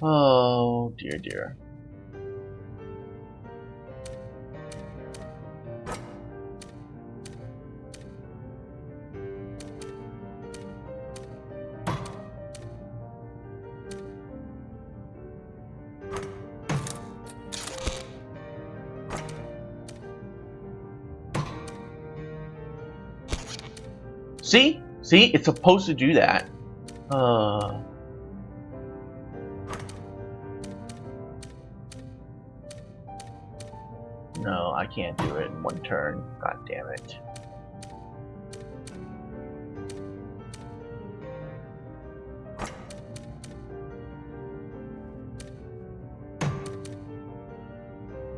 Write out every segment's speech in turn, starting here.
Oh, dear, dear. See? See? It's supposed to do that. No, I can't do it in one turn. God damn it.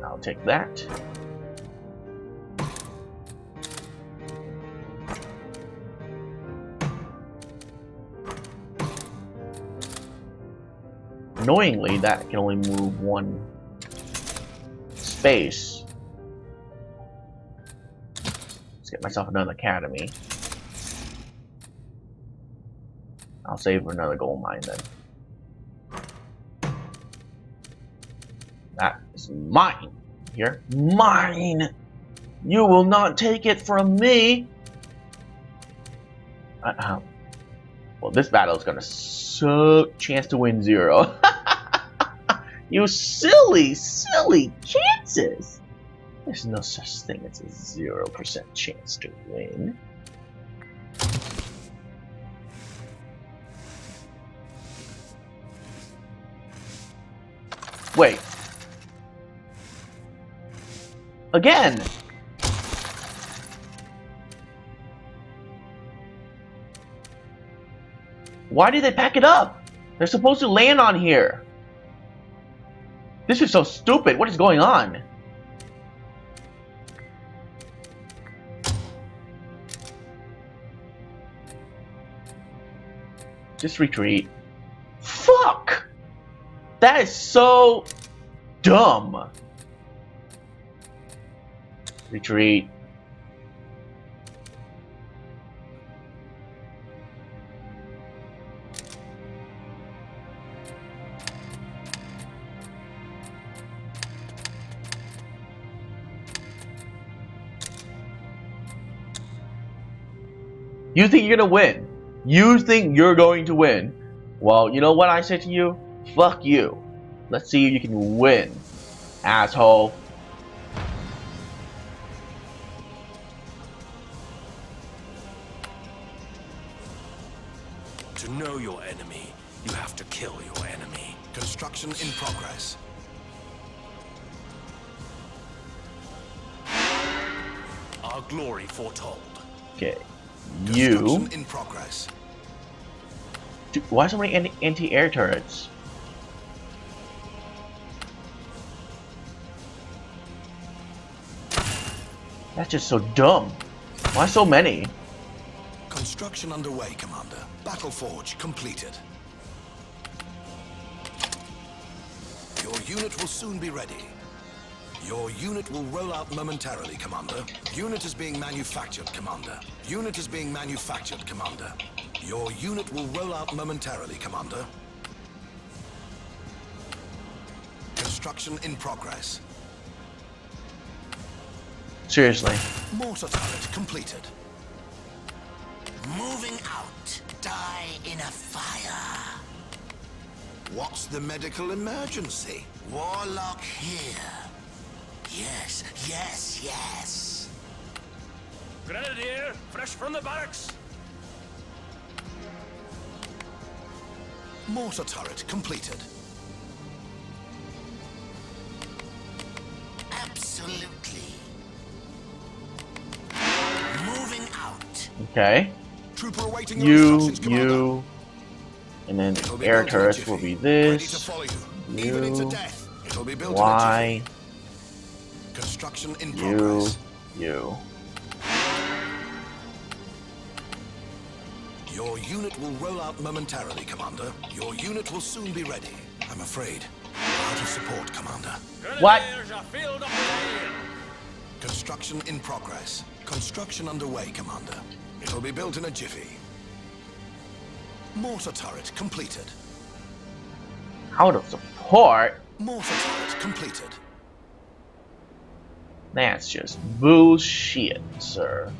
I'll take that. Annoyingly, that can only move one space. Let's get myself another academy. I'll save for another gold mine then. That is mine. Here, mine. You will not take it from me. Well, this battle is gonna suck. Chance to win 0. You silly, silly chances. There's no such thing as a 0% chance to win. Wait. Again. Why did they pack it up? They're supposed to land on here. This is so stupid. What is going on? Just retreat. Fuck! That is so dumb. Retreat. You think you're gonna win? You think you're going to win? Well, you know what I say to you? Fuck you. Let's see if you can win, asshole. To know your enemy, you have to kill your enemy. Construction in progress. Our glory foretold. Okay. Construction in progress. Dude, why so many anti-air turrets? That's just so dumb. Why so many? Construction underway, Commander. Battle Forge completed. Your unit will soon be ready. Your unit will roll out momentarily, Commander. Unit is being manufactured, Commander. Unit is being manufactured, Commander. Your unit will roll out momentarily, Commander. Construction in progress. Seriously. Mortar turret completed. Moving out. Die in a fire. What's the medical emergency? Warlock here. Yes, yes, yes. Grenadier, fresh from the barracks. Mortar turret completed. Absolutely. Moving out. Okay. Trooper awaiting your instructions, Commander. You, and then air turrets will be Ready to this. follow you. Even into You, death. It'll be built in a Y, jiffy. Construction in you, progress. you. Your unit will roll out momentarily, Commander. Your unit will soon be ready. I'm afraid we're out of support, Commander. What? Grenadiers are filled up with ale. Construction in progress. Construction underway, Commander. It'll be built in a jiffy. Mortar turret completed. Out of support? Mortar turret completed. That's just bullshit, sir.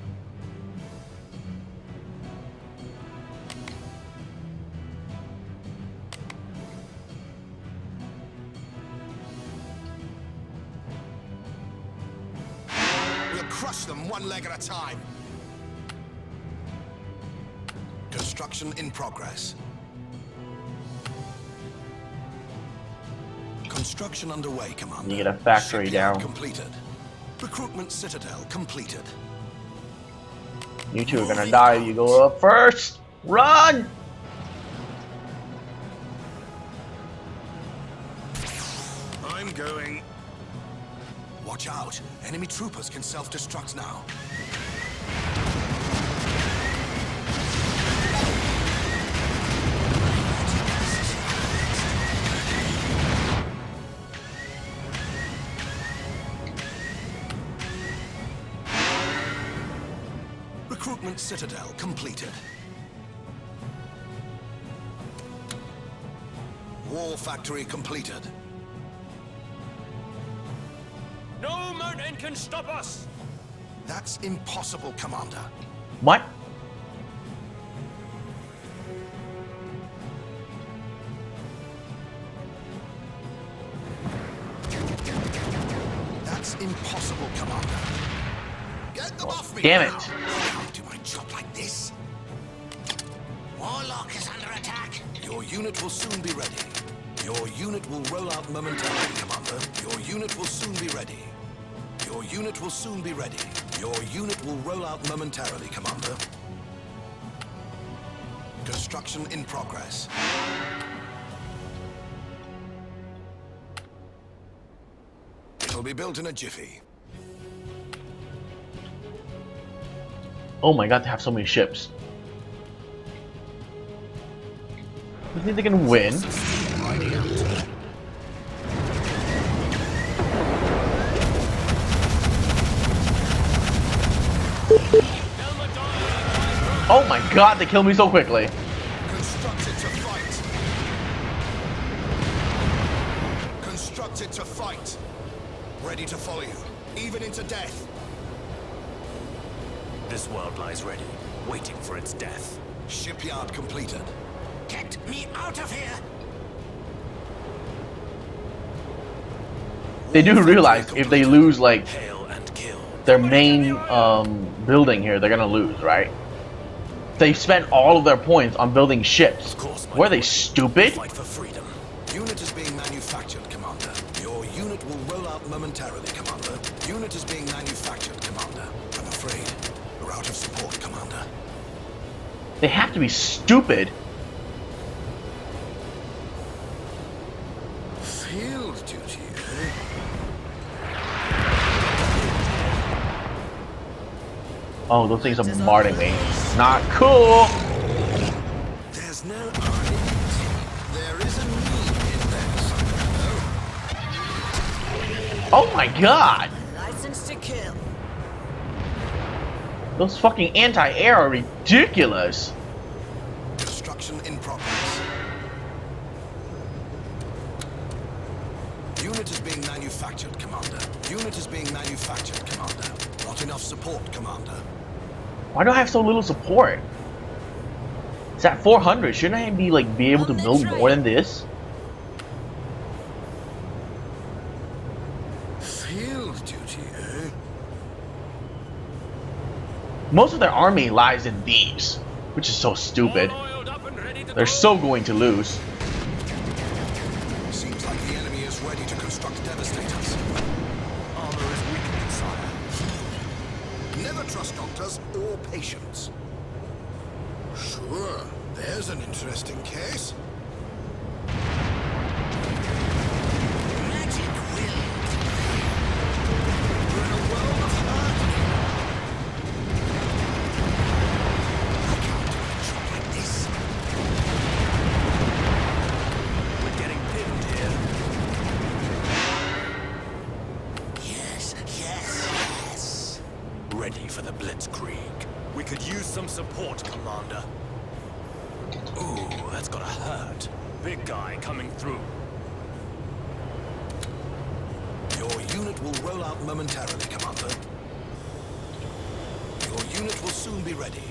We'll crush them one leg at a time. Construction in progress. Construction underway, Commander. You get a factory Shipyard down. completed. Recruitment citadel completed. You two are gonna die if you go up first. Run! I'm going. Watch out. Enemy troopers can self-destruct now. Recruitment citadel completed. War factory completed. No mountain can stop us! That's impossible, Commander. What? That's impossible, Commander. Get them off me! Damn it. now. I can't do my job like this. Warlock is under attack. Your unit will soon be ready. Your unit will roll out momentarily, Commander. Your unit will soon be ready. Your unit will soon be ready. Your unit will roll out momentarily, Commander. Construction in progress. It'll be built in a jiffy. Oh my god, they have so many ships. You think they can win? Riding out. Oh my god, they killed me so quickly. Constructed to fight. Constructed to fight. Ready to follow you, even into death. This world lies ready, waiting for its death. Shipyard completed. Get me out of here. They do realize if they lose like Hail and kill. their main building here, they're gonna lose, right? They spent all of their points on building ships. Of course, my Were they lord. stupid? Fight for freedom. Unit is being manufactured, Commander. Your unit will roll out momentarily, Commander. Unit is being manufactured, Commander. I'm afraid we're out of support, Commander. They have to be stupid. Field duty, eh? Oh, those things are bombarding me. Not cool. There's no argument. There is a need in there somewhere, Oh my god. License to kill. Those fucking anti-air are ridiculous. though. Construction in progress. Unit is being manufactured, Commander. Unit is being manufactured, Commander. Not enough support, Commander. Why do I have so little support? It's at 400. Shouldn't I be like be able to build more than this? Field duty, eh? Most of their army lies in these, which is so stupid. All oiled up and ready to They're go. so going to lose. Seems like the enemy is ready to construct devastators. Armor is weakening, sire. Never trust doctors or patients. Sure, there's an interesting case. Magic will. We're in a world of hurt. I can't do a job like this. We're getting pinned here. Yes, yes, yes. Ready for the blitzkrieg. We could use some support, Commander. Ooh, that's gotta hurt. Big guy coming through. unit will roll out momentarily, Commander. Your unit will soon be ready.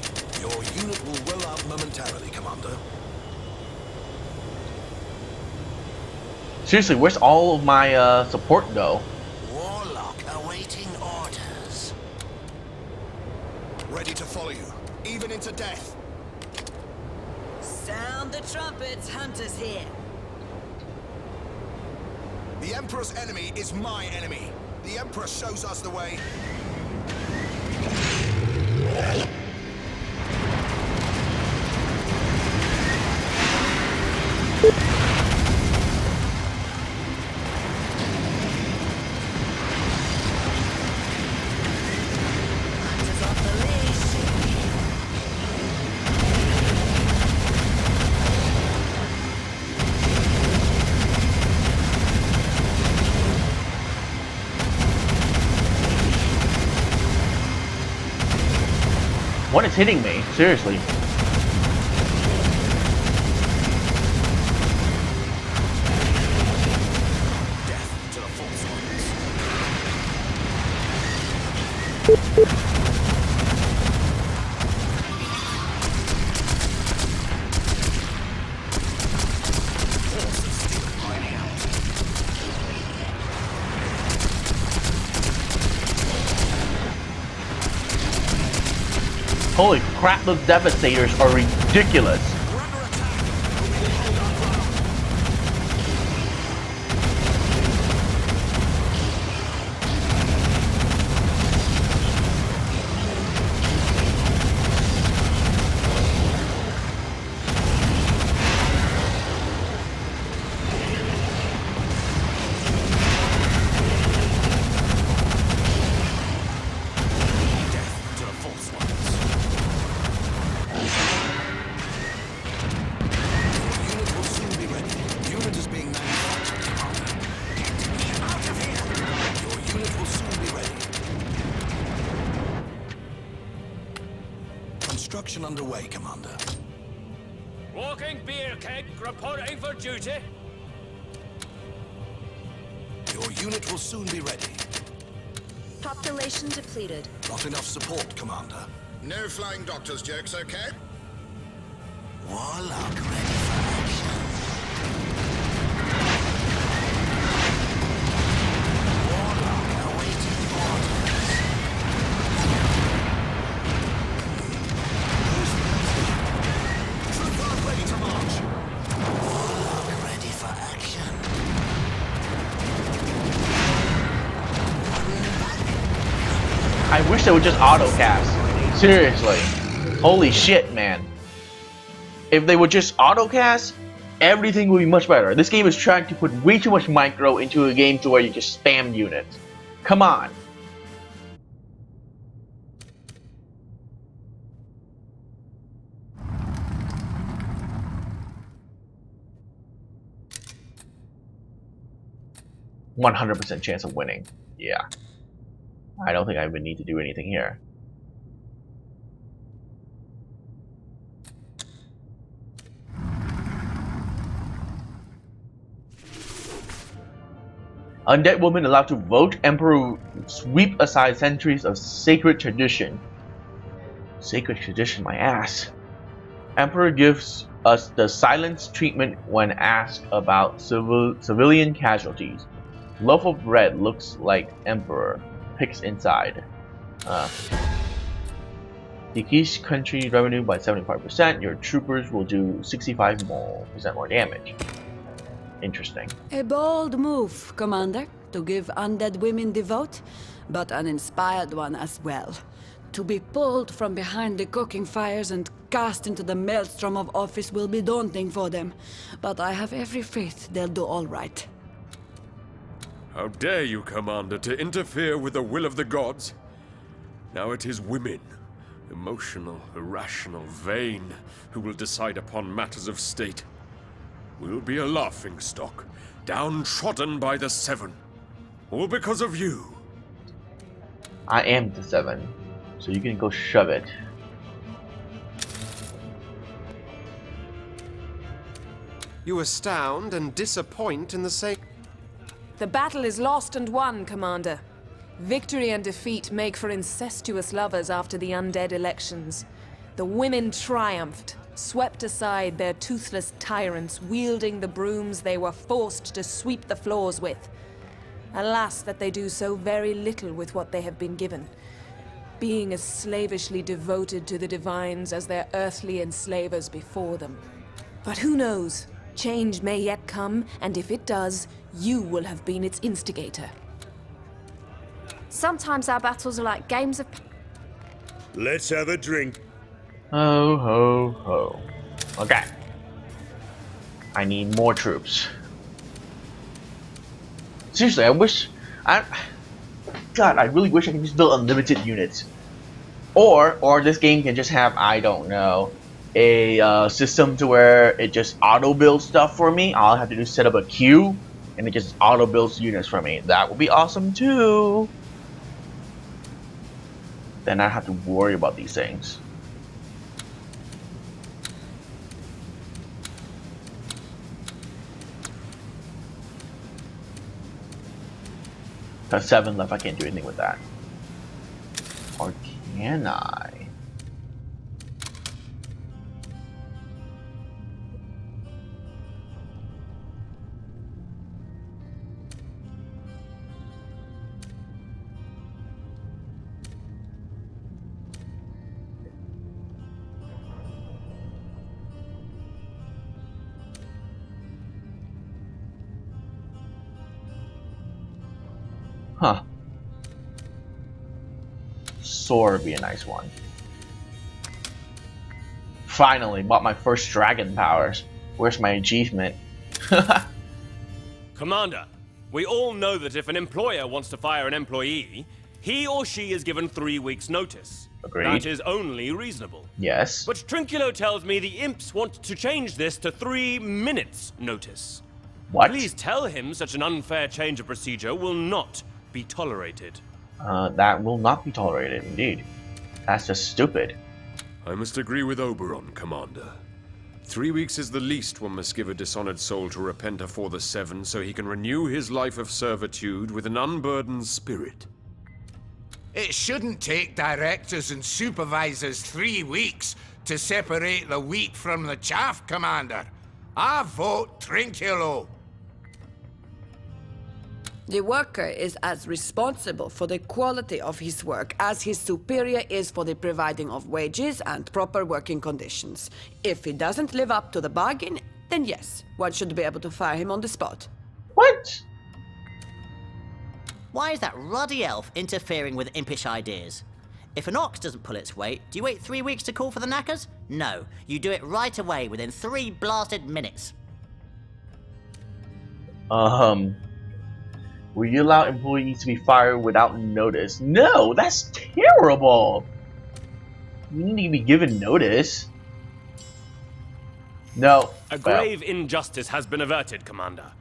Your unit will roll out momentarily, Commander. Seriously, where's all of my support go? Warlock awaiting orders. Ready to follow you, even into death. Sound the trumpets, hunters here. The Emperor's enemy is my enemy. The Emperor shows us the way. Hunters on the leash. What is hitting me? Seriously. Death to the false ones. Forces still riding out. Holy crap, those devastators are ridiculous. We're under attack. We will hold our ground. Death to the false ones. Unit will soon be ready. Unit is being manufactured, Commander. Get me out of here! Your unit will soon be ready. Construction underway, Commander. Walking beer keg reporting for duty. Your unit will soon be ready. Population depleted. Not enough support, Commander. No flying doctor's jokes, okay? Warlock ready for action. Warlock awaiting orders. Trooper ready to march. Warlock ready for action. I wish they would just auto cast. Seriously. Holy shit, man. If they would just auto cast, everything would be much better. This game is trying to put way too much micro into a game to where you just spam units. Come on. %100% chance of winning. Yeah. I don't think I would need to do anything here. Undead woman allowed to vote. Emperor sweep aside centuries of sacred tradition. Sacred tradition, my ass. Emperor gives us the silence treatment when asked about civilian casualties. Loaf of bread looks like Emperor. Picks inside. Decrease country revenue by 75%. Your troopers will do 65% more damage. Interesting. A bold move, Commander, to give undead women the vote, but an inspired one as well. To be pulled from behind the cooking fires and cast into the maelstrom of office will be daunting for them, but I have every faith they'll do all right. How dare you, Commander, to interfere with the will of the gods? Now it is women, emotional, irrational, vain, who will decide upon matters of state. We'll be a laughingstock, downtrodden by the Seven. All because of you. I am the Seven, so you can go shove it. You astound and disappoint in the same... The battle is lost and won, Commander. Victory and defeat make for incestuous lovers after the undead elections. The women triumphed, swept aside their toothless tyrants, wielding the brooms they were forced to sweep the floors with. Alas, that they do so very little with what they have been given, being as slavishly devoted to the divines as their earthly enslavers before them. But who knows? Change may yet come, and if it does, you will have been its instigator. Sometimes our battles are like games of... Let's have a drink. Ho ho ho. Okay. I need more troops. Seriously, God, I really wish I could just build unlimited units. Or this game can just have, I don't know, a system to where it just auto builds stuff for me. All I have to do is set up a queue, and it just auto builds units for me. That would be awesome too. Then I have to worry about these things. Got 7 left, I can't do anything with that. Or can I? Huh. Sword would be a nice one. Finally, bought my first dragon powers. Where's my achievement? Commander, we all know that if an employer wants to fire an employee, he or she is given 3 weeks' notice. Agreed. That is only reasonable. Yes. But Trinculo tells me the imps want to change this to 3 minutes' notice. What? Please tell him such an unfair change of procedure will not be tolerated. That will not be tolerated, indeed. That's just stupid. I must agree with Oberon, Commander. 3 weeks is the least one must give a dishonored soul to repent afore the Seven, so he can renew his life of servitude with an unburdened spirit. It shouldn't take directors and supervisors 3 weeks to separate the wheat from the chaff, Commander. I vote Trinculo. The worker is as responsible for the quality of his work as his superior is for the providing of wages and proper working conditions. If he doesn't live up to the bargain, then yes, one should be able to fire him on the spot. What? Why is that ruddy elf interfering with impish ideas? If an ox doesn't pull its weight, do you wait 3 weeks to call for the knackers? No, you do it right away within 3 blasted minutes. Will you allow employees to be fired without notice? No, that's terrible. You need to be given notice. No. A grave injustice has been averted, Commander.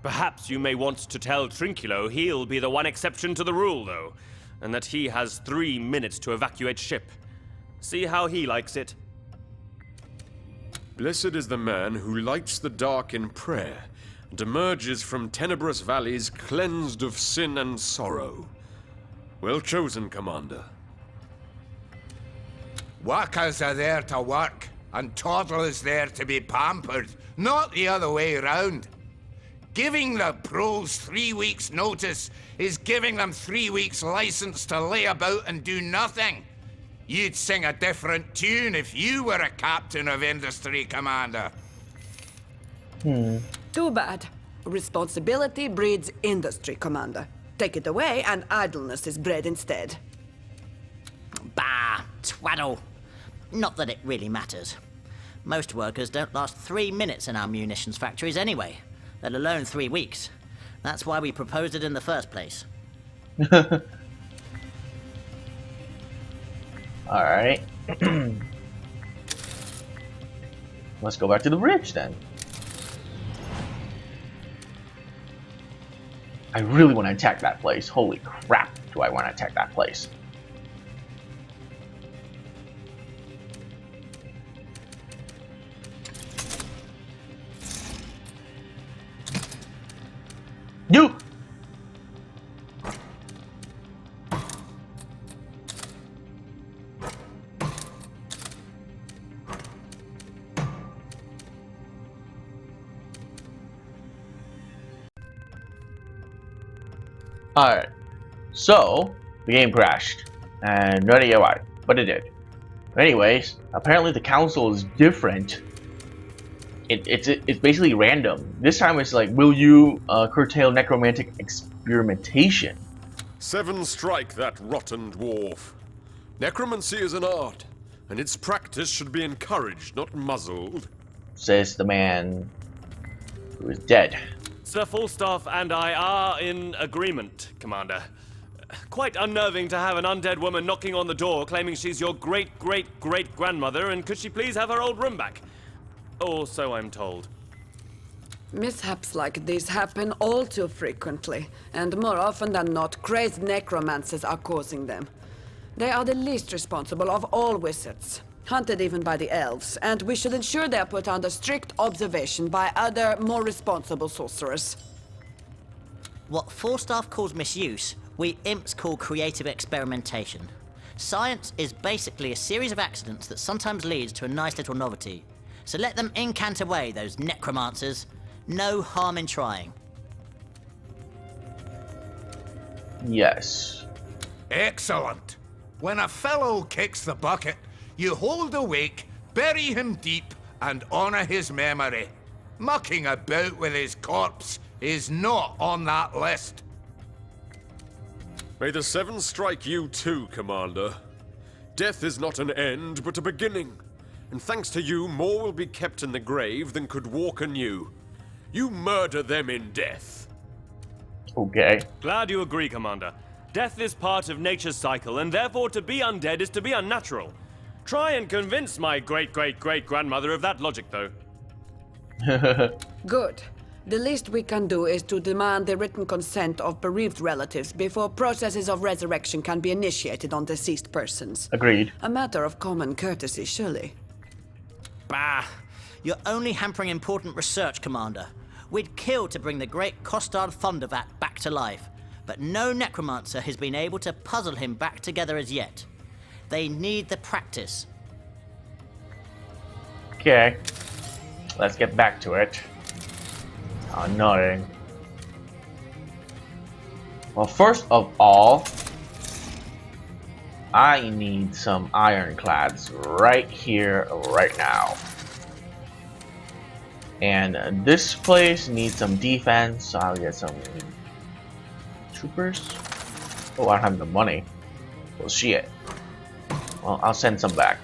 Perhaps you may want to tell Trinculo he'll be the one exception to the rule, though, and that he has 3 minutes to evacuate ship. See how he likes it. Blessed is the man who lights the dark in prayer and emerges from tenebrous valleys cleansed of sin and sorrow. Well chosen, Commander. Workers are there to work, and toddlers there to be pampered, not the other way round. Giving the pros 3 weeks' notice is giving them 3 weeks' license to lay about and do nothing. You'd sing a different tune if you were a captain of industry, Commander. Too bad. Responsibility breeds industry, Commander. Take it away and idleness is bred instead. Bah, twaddle. Not that it really matters. Most workers don't last 3 minutes in our munitions factories anyway, let alone 3 weeks. That's why we proposed it in the first place. Alright. Let's go back to the bridge then. I really want to attack that place. Holy crap, do I want to attack that place. You! Alright, so the game crashed, and no idea why, but it did. Anyways, apparently the council is different. It's basically random. This time it's like, will you curtail necromantic experimentation? 7 strike that rotten dwarf. Necromancy is an art, and its practice should be encouraged, not muzzled. Says the man who is dead. Sir Falstaff and I are in agreement, Commander. Quite unnerving to have an undead woman knocking on the door claiming she's your great-great-great-grandmother, and could she please have her old room back? Or so I'm told. Mishaps like these happen all too frequently, and more often than not, crazed necromancers are causing them. They are the least responsible of all wizards, hunted even by the elves, and we should ensure they are put under strict observation by other, more responsible sorcerers. What Falstaff calls misuse, we imps call creative experimentation. Science is basically a series of accidents that sometimes leads to a nice little novelty. So let them incant away, those necromancers. No harm in trying. Yes. Excellent. When a fellow kicks the bucket, you hold a wake, bury him deep, and honor his memory. Mucking about with his corpse is not on that list. May the 7 strike you too, Commander. Death is not an end, but a beginning. And thanks to you, more will be kept in the grave than could walk anew. You murder them in death. Okay. Glad you agree, Commander. Death is part of nature's cycle, and therefore to be undead is to be unnatural. Try and convince my great-great-great-grandmother of that logic, though. Good. The least we can do is to demand the written consent of bereaved relatives before processes of resurrection can be initiated on deceased persons. Agreed. A matter of common courtesy, surely. Bah! You're only hampering important research, Commander. We'd kill to bring the great Costard Thundervat back to life, but no necromancer has been able to puzzle him back together as yet. They need the practice. Okay. Let's get back to it. Annoying. Well, first of all, I need some ironclads right here, right now. And this place needs some defense, so I'll get some troopers. Oh, I don't have the money. Well, shit. Well, I'll send some back.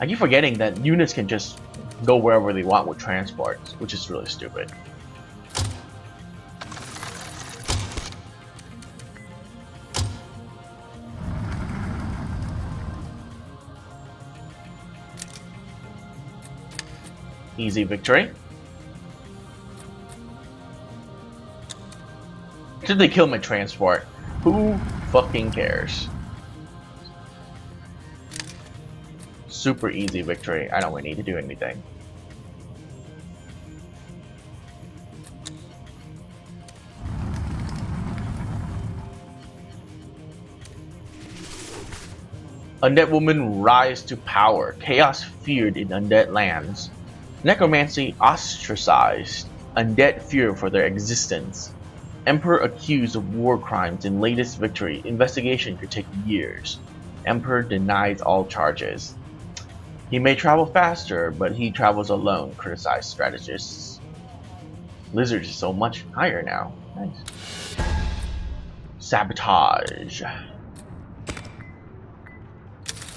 I keep forgetting that units can just go wherever they want with transports, which is really stupid. Easy victory. Did they kill my transport? Who fucking cares? Super easy victory. I don't really need to do anything. Undead woman rise to power. Chaos feared in undead lands. Necromancy ostracized. Undead fear for their existence. Emperor accused of war crimes in latest victory. Investigation could take years. Emperor denies all charges. He may travel faster, but he travels alone, criticized strategists. Lizard is so much higher now. Nice. Sabotage.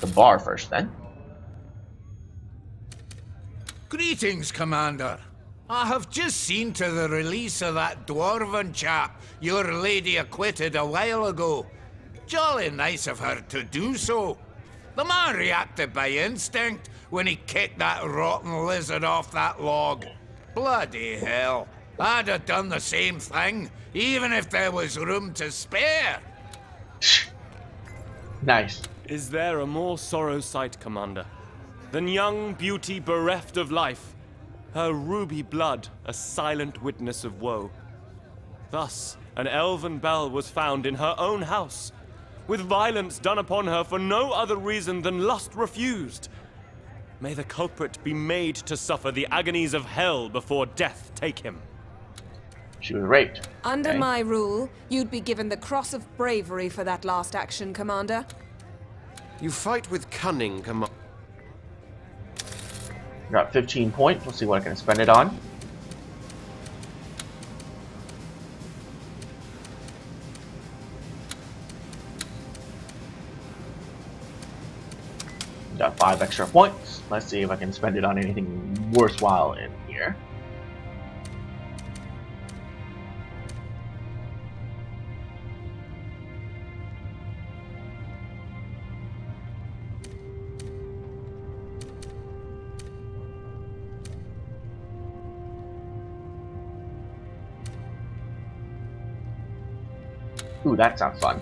The bar first, then. Greetings, Commander. I have just seen to the release of that dwarven chap your lady acquitted a while ago. Jolly nice of her to do so. The man reacted by instinct when he kicked that rotten lizard off that log. Bloody hell. I'd have done the same thing, even if there was room to spare. Nice. Is there a more sorrow sight, Commander, than young beauty bereft of life, her ruby blood a silent witness of woe? Thus, an elven belle was found in her own house, with violence done upon her for no other reason than lust refused. May the culprit be made to suffer the agonies of hell before death take him. She was raped. Under Okay. my rule, you'd be given the Cross of Bravery for that last action, Commander. You fight with cunning, Got 15 points. Let's see what I can spend it on. Got 5 extra points. Let's see if I can spend it on anything worthwhile in here. Ooh, that sounds fun.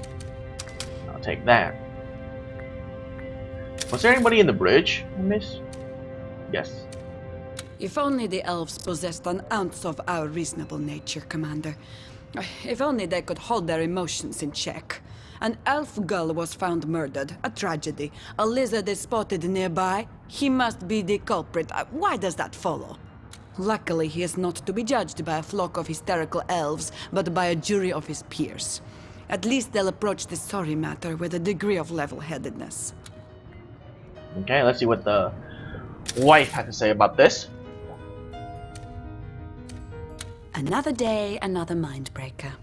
I'll take that. Was there anybody in the bridge, miss? Yes. If only the elves possessed an ounce of our reasonable nature, Commander. If only they could hold their emotions in check. An elf girl was found murdered. A tragedy. A lizard is spotted nearby. He must be the culprit. Why does that follow? Luckily, he is not to be judged by a flock of hysterical elves, but by a jury of his peers. At least they'll approach this sorry matter with a degree of level-headedness. Okay, let's see what the wife had to say about this. Another day, another mindbreaker.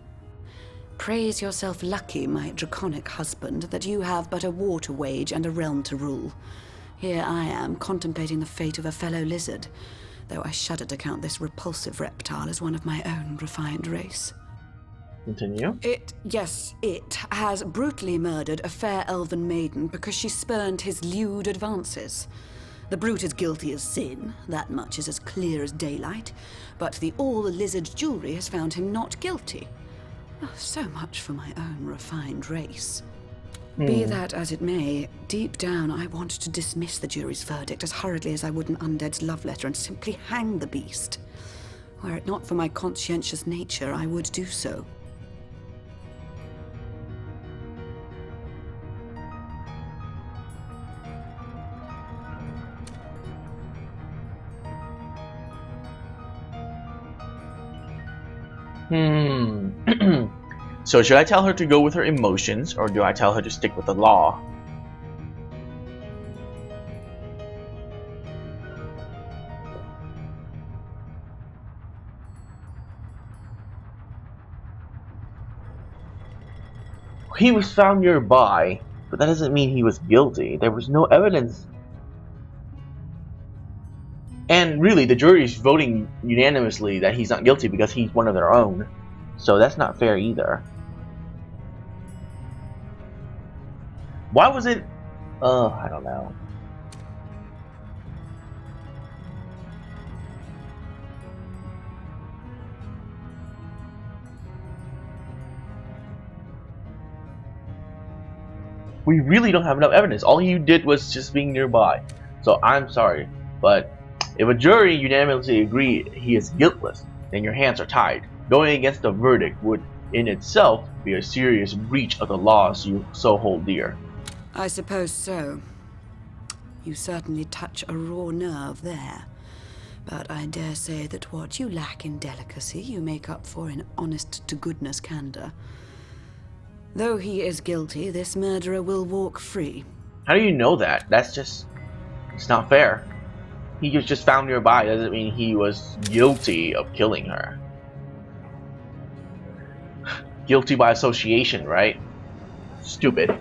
Praise yourself lucky, my draconic husband, that you have but a war to wage and a realm to rule. Here I am, contemplating the fate of a fellow lizard, though I shudder to count this repulsive reptile as one of my own refined race. Continue. It has brutally murdered a fair elven maiden because she spurned his lewd advances. The brute is guilty as sin, that much is as clear as daylight, but the all-lizard jury has found him not guilty. Oh, so much for my own refined race. Be that as it may, deep down I want to dismiss the jury's verdict as hurriedly as I would an undead's love letter and simply hang the beast. Were it not for my conscientious nature, I would do so. So should I tell her to go with her emotions, or do I tell her to stick with the law? He was found nearby, but that doesn't mean he was guilty. There was no evidence. And really, the jury is voting unanimously that he's not guilty because he's one of their own. So that's not fair either. Why was it... I don't know. We really don't have enough evidence. All you did was just being nearby. So I'm sorry, but if a jury unanimously agree he is guiltless, then your hands are tied. Going against the verdict would in itself be a serious breach of the laws you so hold dear. I suppose so. You certainly touch a raw nerve there. But I dare say that what you lack in delicacy, you make up for in honest-to-goodness candor. Though he is guilty, this murderer will walk free. How do you know that? That's just... it's not fair. He was just found nearby. Doesn't mean he was guilty of killing her. Guilty by association, right? Stupid.